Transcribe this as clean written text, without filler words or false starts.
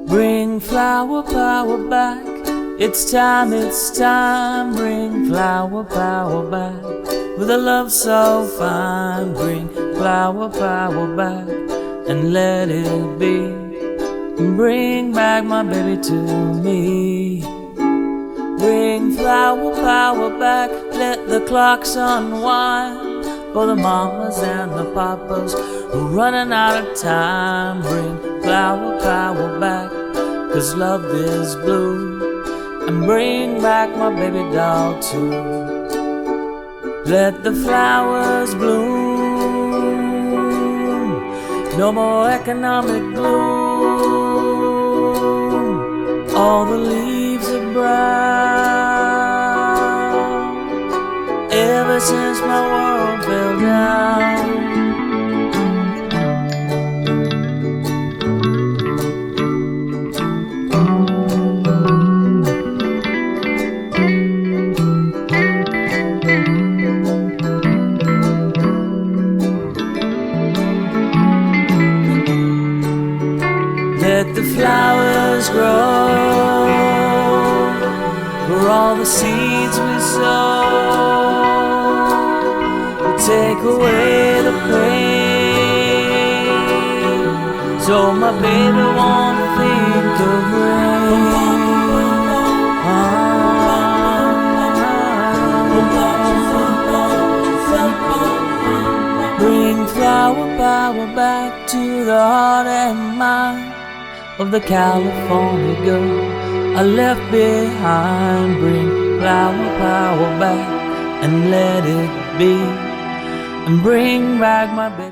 Bring flower power back. It's time, bring flower power back. With a love so fine, bring flower power back and let it be. Bring back my baby to me. Bring flower power back, let the clocks unwind for the mamas and the papas who are running out of time. Bring flower power back, 'cause love is blue. And bring back my baby doll too. Let the flowers bloom, no more economic gloom. All the leaves are brown ever since my world fell down. Let the flowers grow for all the seeds we sow. Take away the pain, so my baby won't think of rain. Bring flower power back to the heart and mind of the California girl I left behind. Bring flower power back and let it be. And bring back my baby.